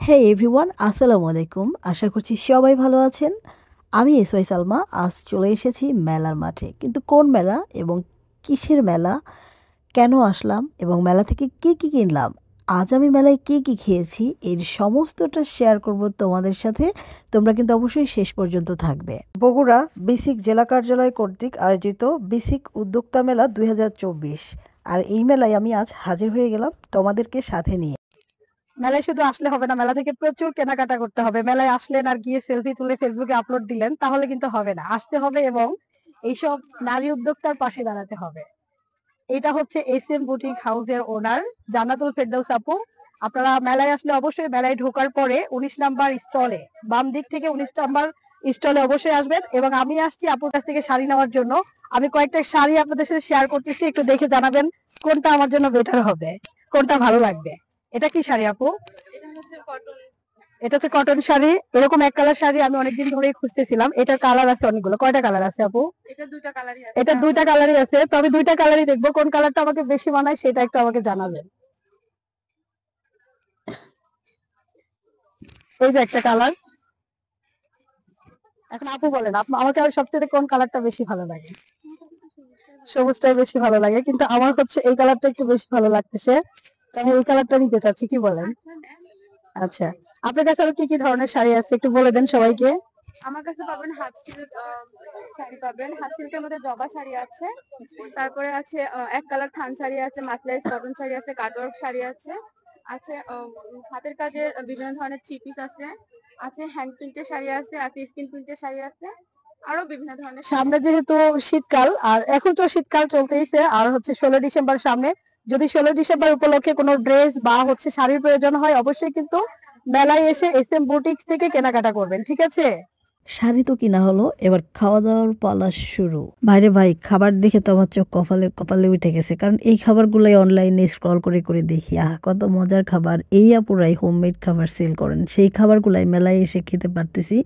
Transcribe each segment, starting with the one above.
হে everyone, আসসালামু আলাইকুম। আশা করছি সবাই ভালো আছেন। আমি এসওয়াই সালমা। আজ চলে এসেছি মেলার মাঠে। কিন্তু কোন মেলা এবং কিসের মেলা, কেন আসলাম এবং মেলা থেকে কী কী কিনলাম, আজ আমি মেলায় কী কী খেয়েছি, এর সমস্তটা শেয়ার করব তোমাদের সাথে। তোমরা কিন্তু অবশ্যই শেষ পর্যন্ত থাকবে। বগুড়া বিসিক জেলা কার্যালয় কর্তৃক আয়োজিত বিসিক উদ্যোক্তা মেলা 2024। আর এই মেলায় আমি আজ হাজির হয়ে গেলাম তোমাদেরকে সাথে নিয়ে। মেলায় শুধু আসলে হবে না, মেলা থেকে প্রচুর কেনাকাটা করতে হবে। মেলায় আসলেন আর গিয়ে সেলফি তুলে ফেসবুকে আপলোড দিলেন তাহলে কিন্তু হবে না, আসতে হবে এবং এইসব নারী উদ্যোক্তার পাশে দাঁড়াতে হবে। এটা হচ্ছে এসএম বুটিক হাউসের ওনার জান্নাতুল ফেরদৌস আপু। আপনারা মেলায় আসলে অবশ্যই মেলায় ঢোকার পরে 19 নাম্বার স্টলে, বাম দিক থেকে 19 নাম্বার স্টলে অবশ্যই আসবেন। এবং আমি আসছি আপুর কাছ থেকে শাড়ি নেওয়ার জন্য। আমি কয়েকটা শাড়ি আপনাদের সাথে শেয়ার করতেছি, একটু দেখে জানাবেন কোনটা আমার জন্য বেটার হবে, কোনটা ভালো লাগবে। এটা কি শাড়ি আপু? এটা হচ্ছে কটন শাড়ি। এরকম এক কালার শাড়ি আমি অনেকদিন ধরেই খুঁজতেছিলাম। এটার কালার আছে অনেকগুলো। কয়টা কালার আছে আপু? এটা দুইটা কালারই আছে। তো আমি দুইটা কালারই দেখবো, কোন কালারটা আমাকে বেশি মানায় সেটা একটু আমাকে জানাবেন। এই যে একটা কালার। এখন আপু বলেন, আমাকে আর সবচেয়ে কোন কালারটা বেশি ভালো লাগে? সবুজটাই বেশি ভালো লাগে, কিন্তু আমার হচ্ছে এই কালারটা একটু বেশি ভালো লাগতেছে। তো আমি এই কালারটা নিতে চাচ্ছি, কি বলেন? আচ্ছা, আপনার কাছে আরো কি কি ধরনের শাড়ি আছে একটু বলে দেন সবাইকে। আমার কাছে পাবেন হাফ সিল্ক শাড়ি পাবেন। হাফ সিল্কের মধ্যে জবা শাড়ি আছে, তারপরে আছে এক কালার থান শাড়ি আছে, মাসলাইজ কটন শাড়ি আছে, কাটওয়ার্ক শাড়ি আছে, আছে হাতের কাজের বিভিন্ন ধরনের থ্রি পিস আছে, আছে হ্যান্ড প্রিন্টের শাড়ি আছে, স্কিন প্রিন্টের শাড়ি আছে, আরো বিভিন্ন ধরনের। সামনে যেহেতু শীতকাল, আর এখন তো শীতকাল চলতেইছে, আর হচ্ছে 16 ডিসেম্বর সামনে। যদি 16 ডিসেম্বর উপলক্ষে কোনো ড্রেস বা হচ্ছে শাড়ির প্রয়োজন হয়, অবশ্যই কিন্তু মেলায় এসে এসএম বুটিক্স থেকে কেনাকাটা করবেন, ঠিক আছে? শাড়ি তো কিনা হলো, এবার খাওয়া দাওয়ার পালা শুরু। বাইরে ভাই, খাবার দেখে তো আমার চোখ কপালে কপালে উঠে গেছে, কারণ এই খাবারগুলাই অনলাইনে স্ক্রল করে করে দেখি, কত মজার খাবার। এই আপুরাই হোমমেড খাবার সেল করেন, সেই খাবারগুলাই মেলায় এসে খেতে পারতেছি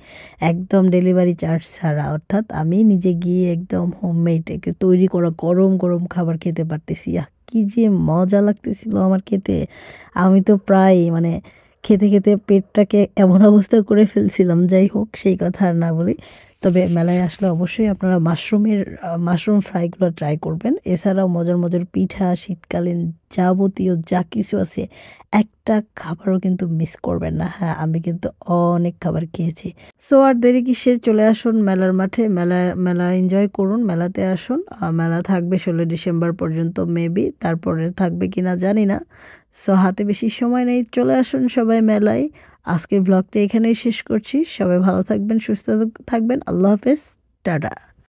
একদম ডেলিভারি চার্জ ছাড়া। অর্থাৎ আমি নিজে গিয়ে একদম হোমমেড তৈরি করা গরম গরম খাবার খেতে পারতেছি। কি যে মজা লাগতেছিল আমার খেতে। আমি তো প্রায় মানে খেতে খেতে পেটটাকে এমন অবস্থা করে ফেলছিলাম। যাই হোক, সেই কথা আর না বলি। তবে মেলায় আসলে অবশ্যই আপনারা মাশরুম ফ্রাইগুলো ট্রাই করবেন। এছাড়াও মজার মজার পিঠা, শীতকালীন যাবতীয় যা কিছু আছে, একটা খাবারও কিন্তু মিস করবেন না। হ্যাঁ, আমি কিন্তু অনেক খাবার খেয়েছি। সো আর দেরি কিসের, চলে আসুন মেলার মাঠে। মেলা এনজয় করুন, মেলাতে আসুন। মেলা থাকবে 16 ডিসেম্বর পর্যন্ত মেবি, তারপরে থাকবে কিনা জানি না। সো হাতে বেশি সময় নেই, চলে আসুন সবাই মেলায়। আজকের ব্লগটা এখানেই শেষ করছি। সবাই ভালো থাকবেন, সুস্থ থাকবেন। আল্লাহ হাফেজ, টাটা।